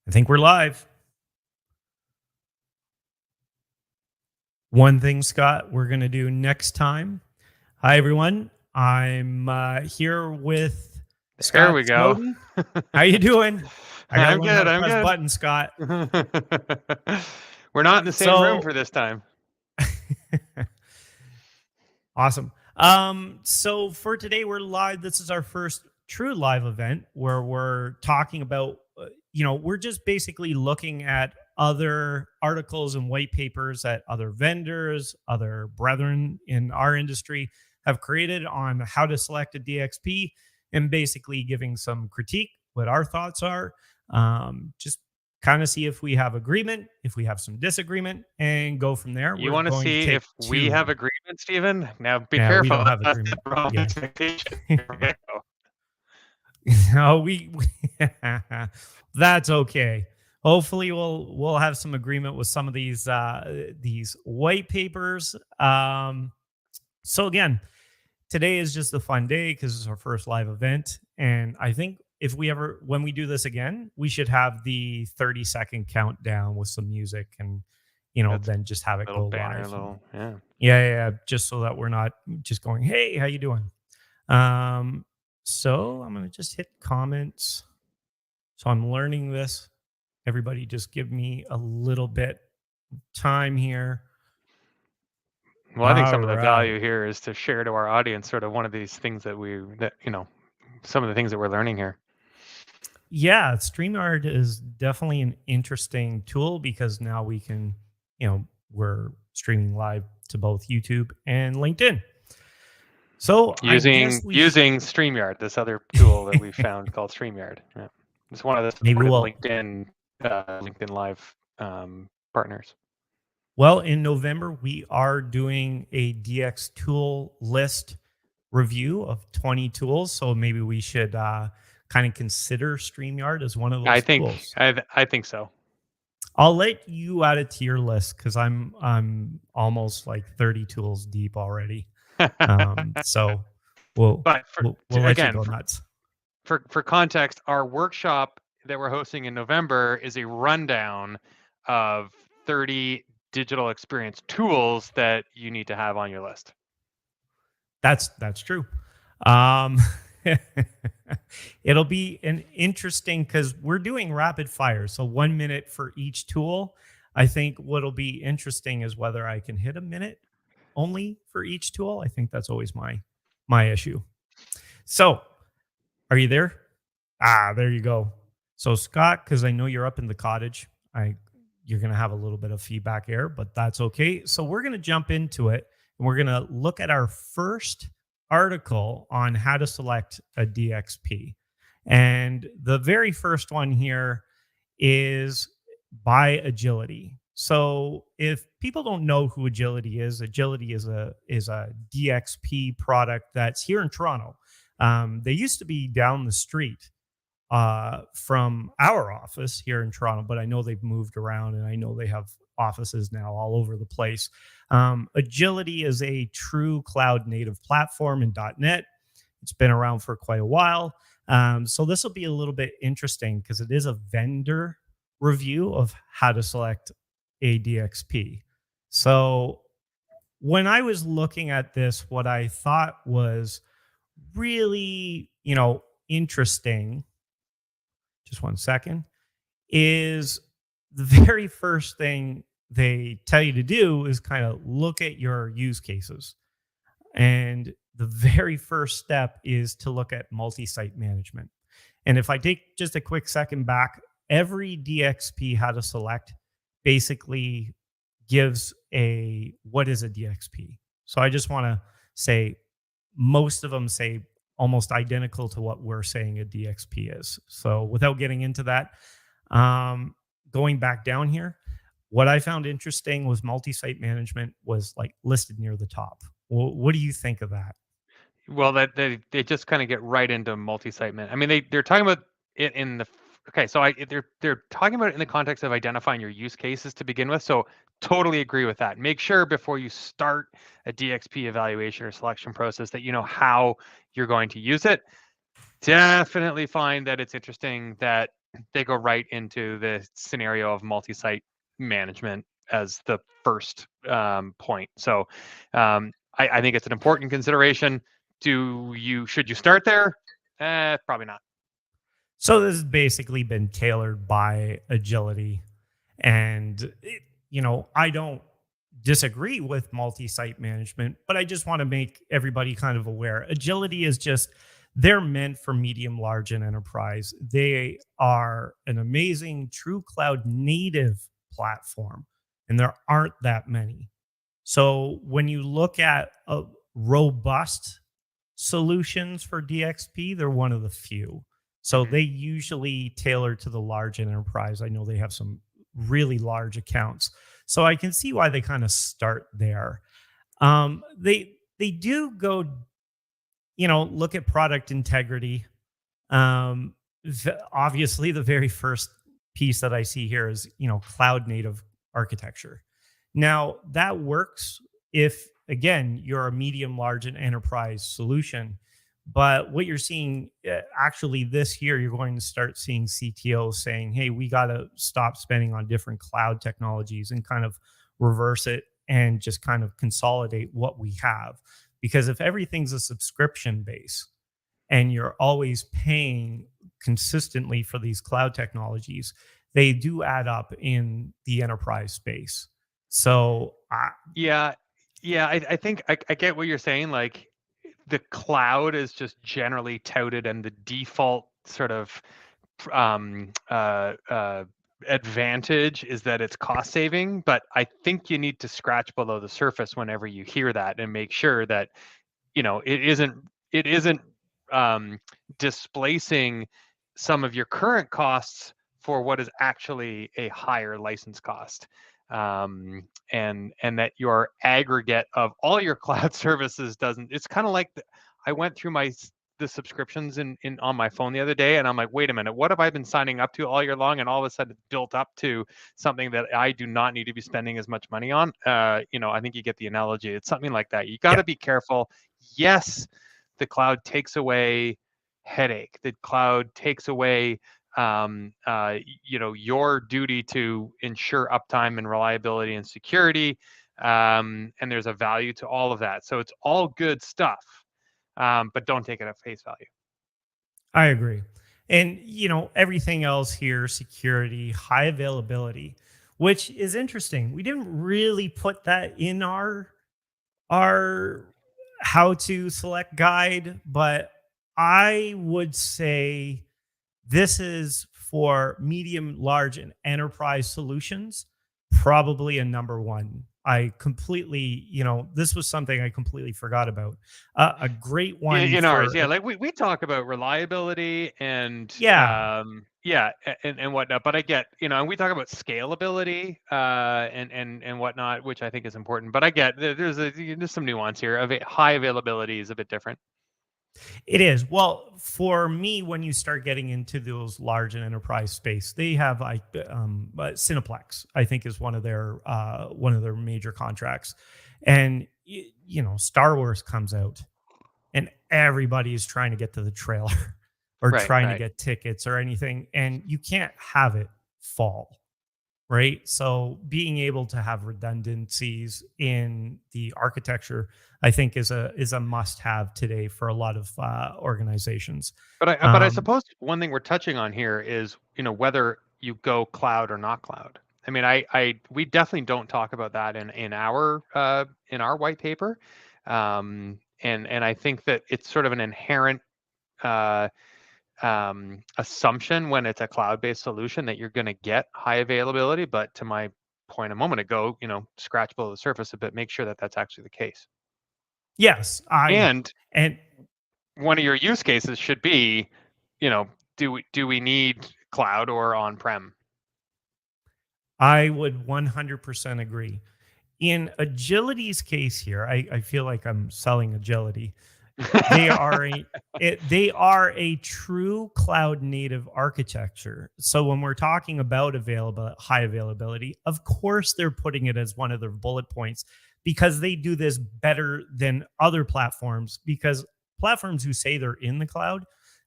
I think we're live. One thing, Scott, we're going to do next time. Hi, everyone. I'm here with There Scott we go. Snowden. How you doing? I got to I'm learn how good. to I'm press good. buttons, Scott. We're not in the same room for this time. Awesome. So for today, we're live. This is our first true live event where we're talking about, we're just basically looking at other articles and white papers that other vendors, other brethren in our industry have created on how to select a DXP and basically giving some critique, what our thoughts are. Just kind of see if we have agreement, if we have some disagreement, and go from there. You We're want to going to see take if we have agreement, Stephen? Now be Yeah, we careful. don't have That's agreement. the wrong Yeah. expectation. No, we that's okay. Hopefully we'll have some agreement with some of these white papers. So again, today is just a fun day because it's our first live event. And I think if when we do this again, we should have the 30-second countdown with some music and then just have it go banner, live. yeah. Yeah. Just so that we're not just going, hey, how you doing? So I'm going to just hit comments. So I'm learning this. Everybody just give me a little bit time here. Well, I think some of the value here is to share to our audience sort of one of these things that some of the things that we're learning here. Yeah, StreamYard is definitely an interesting tool because now we can, we're streaming live to both YouTube and LinkedIn. So using StreamYard, this other tool that we found called StreamYard. Yeah. It's one of the LinkedIn Live partners. Well, in November, we are doing a DX tool list review of 20 tools. So maybe we should kind of consider StreamYard as one of those tools. I think so. I'll let you add it to your list because I'm almost like 30 tools deep already. So we'll let you go nuts. For context, our workshop that we're hosting in November is a rundown of 30 digital experience tools that you need to have on your list. That's true. It'll be an interesting because we're doing rapid fire. So 1 minute for each tool. I think what'll be interesting is whether I can hit a minute only for each tool. I think that's always my issue. So are you there? There you go. So Scott, because I know you're up in the cottage, you're going to have a little bit of feedback here, but that's okay. So we're going to jump into it and we're going to look at our first article on how to select a DXP. And the very first one here is by Agility. So if people don't know who Agility is a DXP product that's here in Toronto. They used to be down the street from our office here in Toronto, but I know they've moved around and I know they have offices now all over the place. Agility is a true cloud native platform in .NET. It's been around for quite a while. So this will be a little bit interesting because it is a vendor review of how to select a DXP. So when I was looking at this, what I thought was really, interesting, just 1 second, is the very first thing they tell you to do is kind of look at your use cases. And the very first step is to look at multi-site management. And if I take just a quick second back, every DXP how to select basically gives what is a DXP. So I just want to say most of them say almost identical to what we're saying a DXP is. So without getting into that, going back down here, what I found interesting was multi-site management was like listed near the top. Well, what do you think of that? Well, that they just kind of get right into multi-site management. I mean, they're talking about it in the they're talking about it in the context of identifying your use cases to begin with. So totally agree with that. Make sure before you start a DXP evaluation or selection process that you know how you're going to use it. Definitely find that it's interesting that they go right into the scenario of multi-site management as the first point. So I think it's an important consideration. Should you start there? Probably not. So this has basically been tailored by agility. And, I don't disagree with multi site management, but I just want to make everybody kind of aware. Agility is just, they're meant for medium, large, and enterprise. They are an amazing true cloud native platform, and there aren't that many. So when you look at a robust solutions for DXP, they're one of the few. So Mhm. they usually tailor to the large enterprise. I know they have some really large accounts. So I can see why they kind of start there. They do go, look at product integrity. Obviously, the very first piece that I see here is, cloud native architecture. Now, that works if, again, you're a medium, large, and enterprise solution. But what you're seeing actually this year, you're going to start seeing CTOs saying, hey, we got to stop spending on different cloud technologies and kind of reverse it and just kind of consolidate what we have. Because if everything's a subscription base, and you're always paying consistently for these cloud technologies, they do add up in the enterprise space. So, Yeah, yeah. I think I get what you're saying. Like the cloud is just generally touted, and the default sort of um, uh, uh, advantage is that it's cost saving. But I think you need to scratch below the surface whenever you hear that and make sure that it isn't um, displacing some of your current costs for what is actually a higher license cost, and that your aggregate of all your cloud services doesn't. It's kind of like I went through the subscriptions in on my phone the other day, and I'm like, wait a minute, what have I been signing up to all year long? And all of a sudden, it's built up to something that I do not need to be spending as much money on. I think you get the analogy. It's something like that. You got yeah, to be careful. Yes, the cloud takes away headache. The cloud takes away your duty to ensure uptime and reliability and security. And there's a value to all of that. So it's all good stuff, but don't take it at face value. I agree. And, everything else here, security, high availability, which is interesting. We didn't really put that in our how to select guide, but I would say this is for medium, large, and enterprise solutions, probably a number one. I completely, this was something I completely forgot about. A great In, one in ours, for, yeah, like we talk about reliability and yeah, yeah, and whatnot. But I get, and we talk about scalability and whatnot, which I think is important. But I get there's some nuance here. High availability is a bit different. it is. Well, for me, when you start getting into those large and enterprise space, they have like Cineplex, I think, is one of their major contracts, and Star Wars comes out, and everybody is trying to get to the trailer or Right, trying to right. get tickets or anything, and you can't have it fall, right? So being able to have redundancies in the architecture, I think, is a must have today for a lot of organizations. But I Um, suppose one thing we're touching on here is, whether you go cloud or not cloud. I mean, we definitely don't talk about that in our white paper, and I think that it's sort of an inherent uh, assumption when it's a cloud-based solution that you're going to get high availability. But to my point a moment ago, scratch below the surface a bit, make sure that that's actually the case. yes, And and one of your use cases should be, you know, do we need cloud or on-prem? I would 100% agree. In Agility's case here, I feel like I'm selling Agility. They are they are a true cloud native architecture. So when we're talking about high availability, of course they're putting it as one of their bullet points because they do this better than other platforms, because platforms who say they're in the cloud,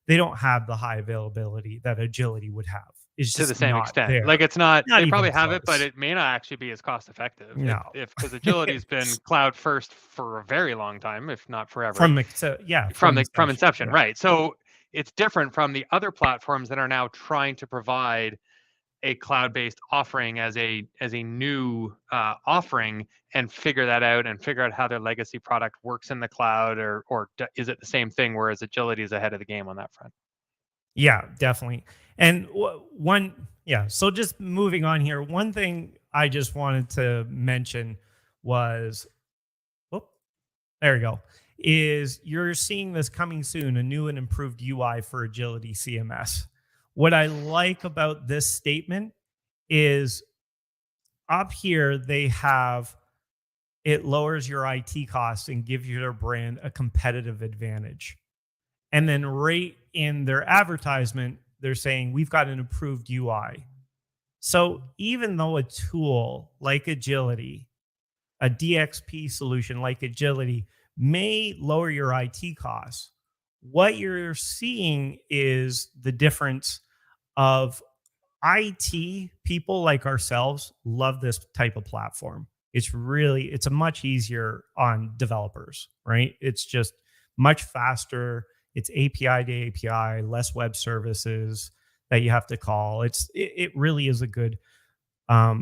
they don't have the high availability that agility would have. It's To the just same not extent. there. Like, it's not, Not they even probably have it, but close. it may not actually be as cost effective No. if because agility's been cloud first for a very long time, if not forever, From from inception. inception, Yeah. right? So it's different from the other platforms that are now trying to provide a cloud-based offering as a new offering, and figure that out and figure out how their legacy product works in the cloud, or is it the same thing, whereas agility is ahead of the game on that front. Yeah, definitely. And yeah. So just moving on here, one thing I just wanted to mention was, oh, there we go, is you're seeing this coming soon, a new and improved UI for Agility CMS. What I like about this statement is up here, they have it lowers your IT costs and gives your brand a competitive advantage. And then right in their advertisement, they're saying we've got an improved UI. So even though a tool like Agility, a DXP solution like Agility may lower your IT costs, what you're seeing is the difference of IT people like ourselves love this type of platform. It's a much easier on developers, right? It's just much faster. It's API to API, less web services that you have to call. It really is a good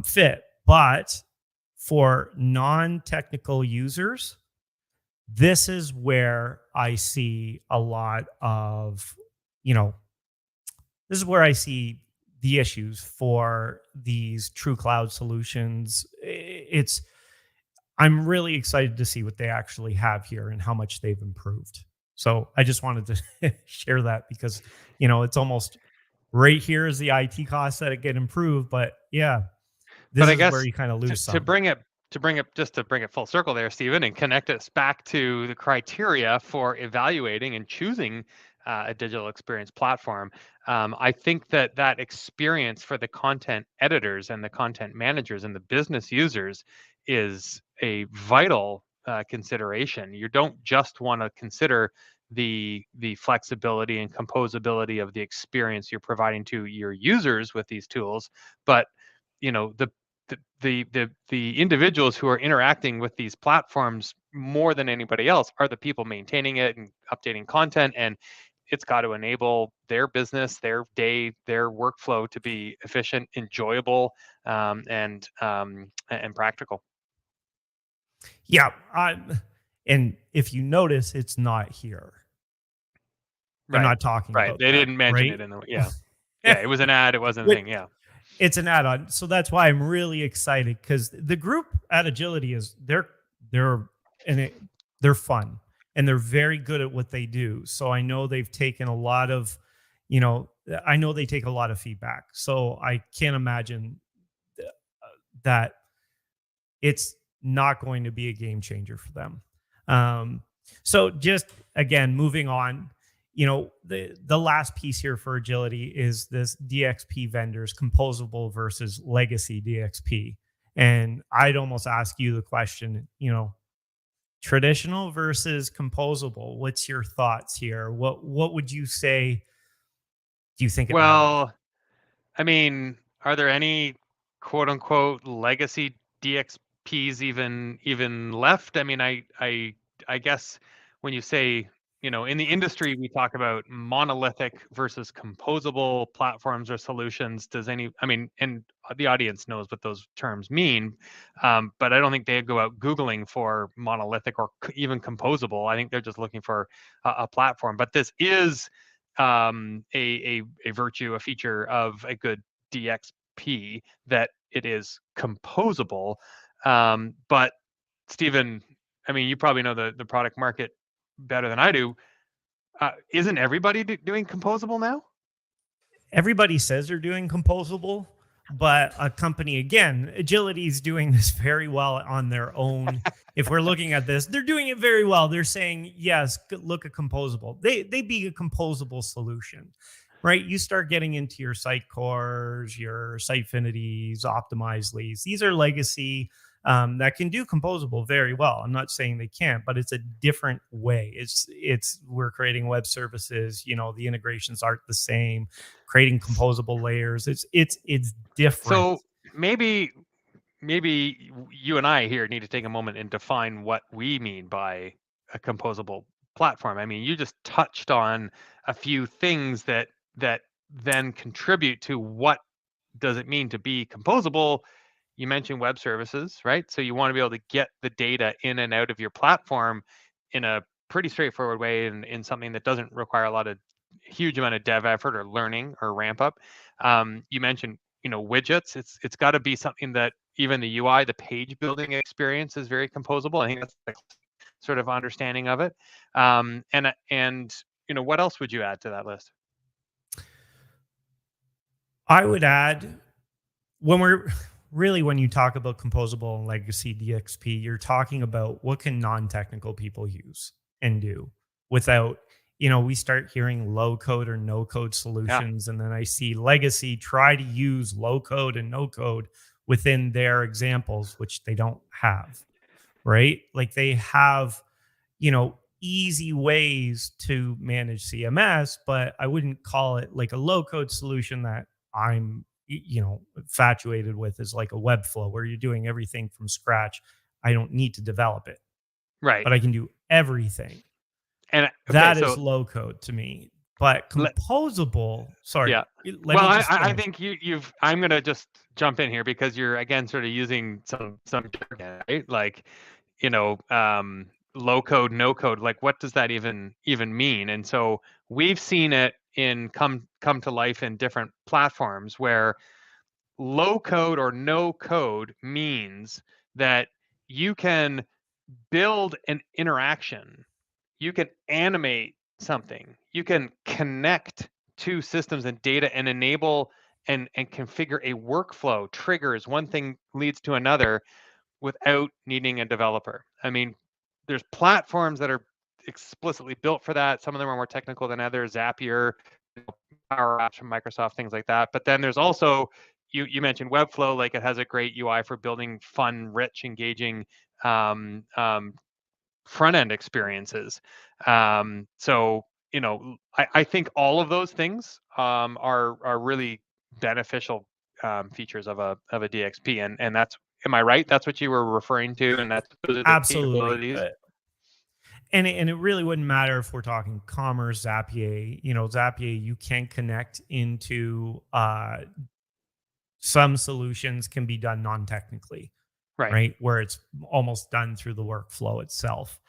fit. But for non-technical users, this is where I see a lot of, you know, this is where I see the issues for these true cloud solutions. I'm really excited to see what they actually have here and how much they've improved. So I just wanted to share that because, it's almost right here is the IT costs that get improved. But yeah, But this I is where guess you kind of to, lose to some. bring it to bring it just to bring it full circle there, Stephen, and connect us back to the criteria for evaluating and choosing a digital experience platform. I think that that experience for the content editors and the content managers and the business users is a vital consideration. You don't just want to consider the flexibility and composability of the experience you're providing to your users with these tools, but the the individuals who are interacting with these platforms more than anybody else are the people maintaining it and updating content, and it's got to enable their business, their day, their workflow to be efficient, enjoyable, and practical. Yeah. And if you notice, it's not here. They're Right, not talking right. about They that, didn't mention right? it in the, yeah, yeah. It was an ad. It wasn't a Which thing. Yeah, it's an add-on. So that's why I'm really excited because the group at Agility is they're and it, they're fun and they're very good at what they do. So I know they've taken a lot of, you know, I know they take a lot of feedback. So I can't imagine that it's not going to be a game changer for them. Um, so just again, moving on, the last piece here for agility is this DXP vendors, composable versus legacy DXP. And I'd almost ask you the question, traditional versus composable. What's your thoughts here? What would you say? Do you think it matters? well, I mean, are there any quote unquote legacy DXPs even left? I mean, I guess when you say, in the industry we talk about monolithic versus composable platforms or solutions. I mean, and the audience knows what those terms mean, but I don't think they go out Googling for monolithic or even composable. I think they're just looking for a platform. But this is a virtue, a feature of a good DXP, that it is composable. But Stephen, I mean, you probably know the product market better than I do. Isn't everybody doing composable now? Everybody says they're doing composable, but a company, again, Agility is doing this very well on their own. If we're looking at this, they're doing it very well. They're saying, yes, look at composable. They be a composable solution, right? You start getting into your site cores, your Sitefinities, Optimizely's. These are legacy. that can do composable very well. I'm not saying they can't, but it's a different way. It's we're creating web services. The integrations aren't the same. Creating composable layers. It's different. So maybe you and I here need to take a moment and define what we mean by a composable platform. I mean, you just touched on a few things that then contribute to what does it mean to be composable. You mentioned web services, right? So you want to be able to get the data in and out of your platform in a pretty straightforward way, and in something that doesn't require a lot of huge amount of dev effort or learning or ramp up. You mentioned widgets. It's got to be something that even the UI, the page building experience, is very composable. I think that's the sort of understanding of it. And what else would you add to that list? I would add, when you talk about composable and legacy DXP, you're talking about what can non-technical people use and do without, we start hearing low code or no code solutions. And then I see legacy try to use low code and no code within their examples, which they don't have, right? Like they have, easy ways to manage CMS, but I wouldn't call it like a low code solution that I'm, infatuated with, is like a Webflow where you're doing everything from scratch. I don't need to develop it, Right. but I can do everything. And that is low code to me. But composable, sorry. Yeah. Well, I think I'm going to just jump in here because you're again sort of using some jargon, right? Like, low code, no code. Like, what does that even mean? And so we've seen it in come to life in different platforms where low code or no code means that you can build an interaction, you can animate something, you can connect to systems and data and enable and configure a workflow, triggers, one thing leads to another without needing a developer. I mean, there's platforms that are explicitly built for that. Some of them are more technical than others, Zapier, Power Apps from Microsoft, things like that. But then there's also, you mentioned Webflow, like it has a great UI for building fun, rich, engaging front end experiences. So I think all of those things are really beneficial features of a DXP, and that's, am I right? That's what you were referring to, and those are the absolutely. capabilities. And it really wouldn't matter if we're talking commerce, Zapier. Zapier, you can connect into some solutions can be done non-technically, right? Where it's almost done through the workflow itself.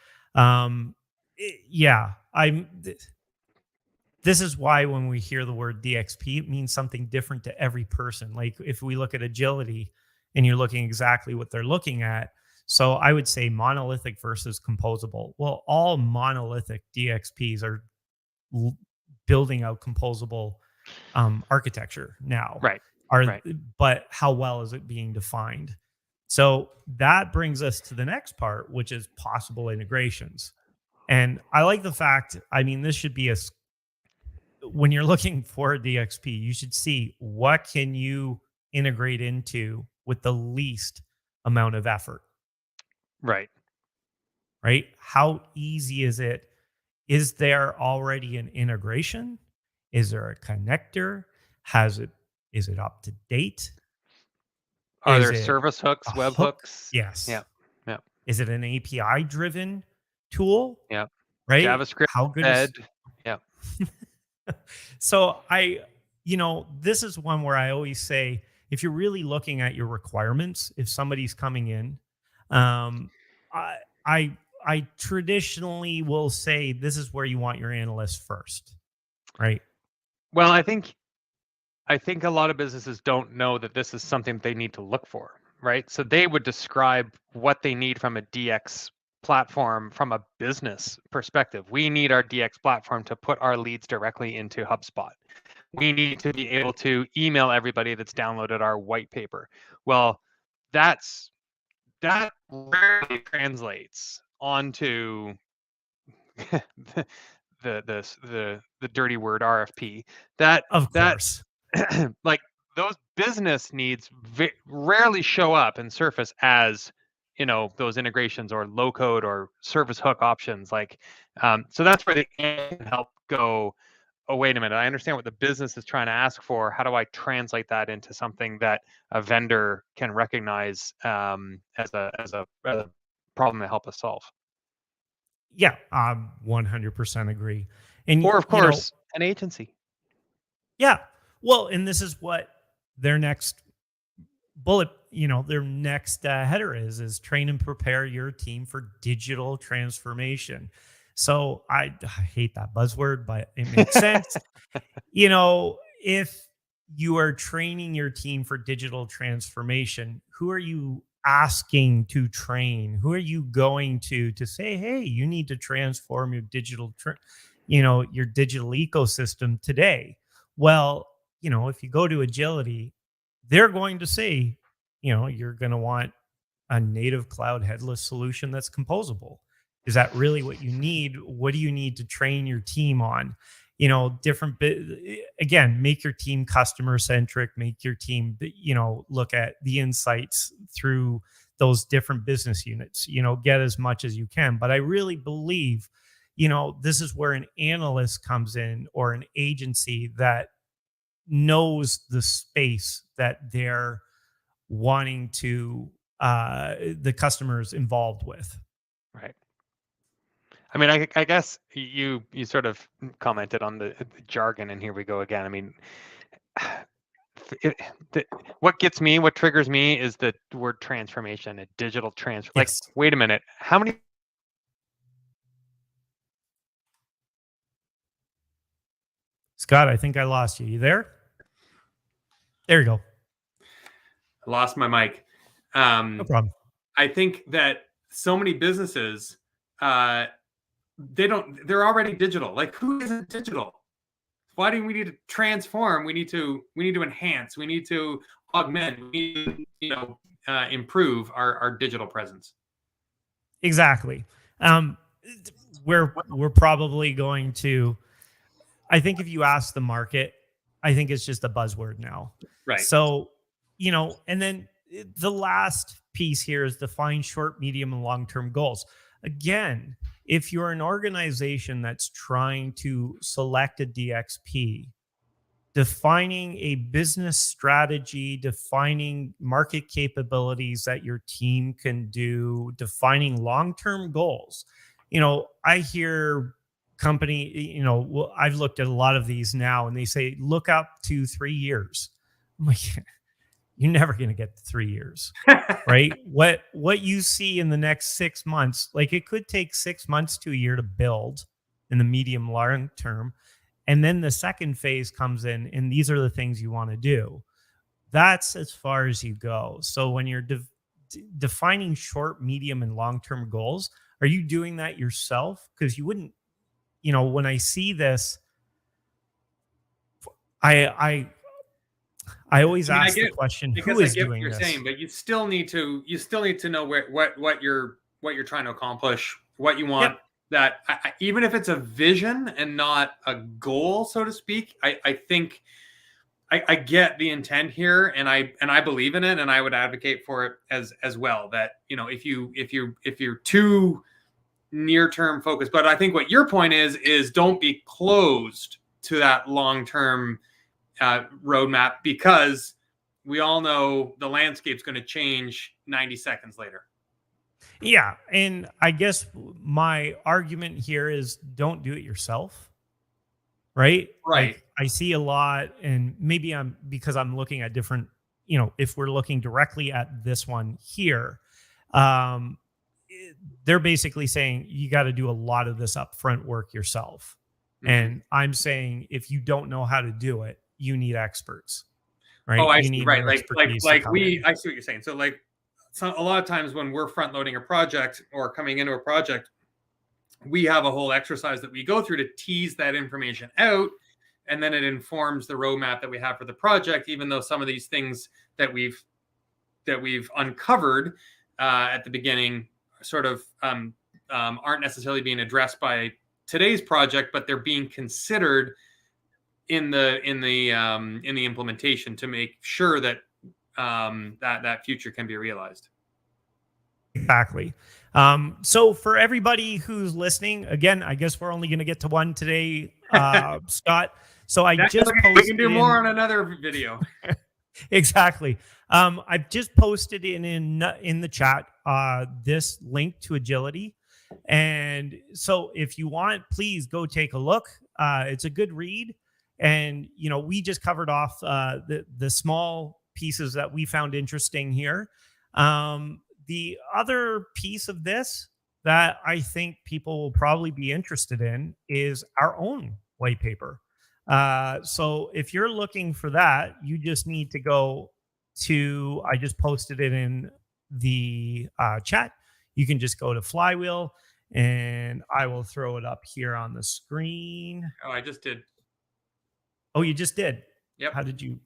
This is why when we hear the word DXP, it means something different to every person. Like if we look at agility and you're looking exactly what they're looking at. So I would say monolithic versus composable. Well, all monolithic DXPs are building out composable architecture now. Right. But how well is it being defined? So that brings us to the next part, which is possible integrations. And I like the fact, this should be when you're looking for a DXP, you should see what can you integrate into with the least amount of effort. Right. How easy is it? Is there already an integration? Is there a connector? Is it up to date? Are there service hooks, web hooks? Yes. Yeah. Is it an API driven tool? Yeah. Right. JavaScript. How good is? Yeah. So this is one where I always say, if you're really looking at your requirements, if somebody's coming in, I traditionally will say this is where you want your analyst first, right? Well, I think a lot of businesses don't know that this is something they need to look for, right? So they would describe what they need from a DX platform from a business perspective. We need our DX platform to put our leads directly into HubSpot. We need to be able to email everybody that's downloaded our white paper. Well, that rarely translates onto the dirty word RFP. Of course. Like those business needs rarely show up and surface as those integrations or low code or service hook options. Like, so that's where the AI can help go, oh, wait a minute, I understand what the business is trying to ask for. How do I translate that into something that a vendor can recognize as a problem to help us solve? Yeah, 100% agree. And Or, of course, an agency. yeah, well, and this is what their next their next header is train and prepare your team for digital transformation. So I hate that buzzword, but it makes sense. If you are training your team for digital transformation, who are you asking to train? Who are you going to say, hey, you need to transform your your digital ecosystem today? Well, if you go to agility, they're going to say, you're going to want a native cloud headless solution that's composable. Is that really what you need? What do you need to train your team on? Again, make your team customer centric, make your team, look at the insights through those different business units, get as much as you can. But I really believe, this is where an analyst comes in, or an agency that knows the space that they're wanting to the customers involved with. Right. I mean, I guess you sort of commented on the jargon, and here we go again. I mean, what triggers me is the word transformation, a digital transfer. Like, Yes. wait a minute, how many? Scott, I think I lost you. You there? There you go. I lost my mic. No problem. I think that so many businesses, they're already digital. Like, who isn't digital? Why do we need to transform? We need to enhance. We need to augment. We need to, improve our digital presence. Exactly. We're probably going to. I think if you ask the market, I think it's just a buzzword now. Right. So, and then the last piece here is define short, medium, and long-term goals. Again, if you're an organization that's trying to select a DXP, defining a business strategy, defining market capabilities that your team can do, defining long-term goals. I hear I've looked at a lot of these now, and they say, look up to 3 years. I'm like, you're never going to get to 3 years, right? What you see in the next 6 months, like, it could take 6 months to a year to build in the medium long term. And then the second phase comes in, and these are the things you want to do. That's as far as you go. So when you're defining short, medium, and long-term goals, are you doing that yourself? Because you wouldn't, when I see this, I always ask the question, who is doing this? Saying, but you still need to know what you're trying to accomplish, what you want. Yep. That even if it's a vision and not a goal, so to speak, I think I get the intent here, and I believe in it, and I would advocate for it as well. That if you're too near-term focused, but I think what your point is don't be closed to that long-term roadmap, because we all know the landscape's going to change 90 seconds later. Yeah. And I guess my argument here is don't do it yourself. Right. Right. Like, I see a lot, and maybe because I'm looking at different, if we're looking directly at this one here, they're basically saying you got to do a lot of this upfront work yourself. Mm-hmm. And I'm saying, if you don't know how to do it, you need experts. Right. Oh, I see. Right. I see what you're saying. So, a lot of times when we're front loading a project or coming into a project, we have a whole exercise that we go through to tease that information out, and then it informs the roadmap that we have for the project, even though some of these things that we've uncovered at the beginning sort of aren't necessarily being addressed by today's project, but they're being considered in the implementation to make sure that that future can be realized. Exactly. So for everybody who's listening, again, I guess we're only going to get to one today, Scott. So I That's just okay. We posted can do more on another video. exactly. I've just posted in the chat this link to Agility, and so if you want, please go take a look. It's a good read, and we just covered off the small pieces that we found interesting here. The other piece of this that I think people will probably be interested in is our own white paper. So if you're looking for that, you just need to go to, I just posted it in the chat. You can just go to Flywheel and I will throw it up here on the screen. Oh, I just did. Oh, you just did? Yep. How did you?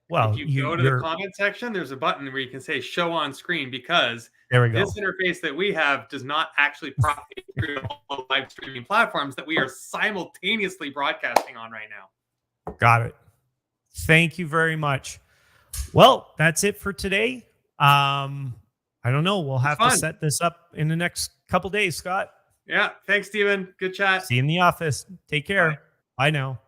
Well, if you go to the comment section, there's a button where you can say show on screen, because there we go. This interface that we have does not actually propagate through all the live streaming platforms that we are simultaneously broadcasting on right now. Got it. Thank you very much. Well, that's it for today. I don't know. We'll have to set this up in the next couple days, Scott. Yeah. Thanks, Steven. Good chat. See you in the office. Take care. Bye now.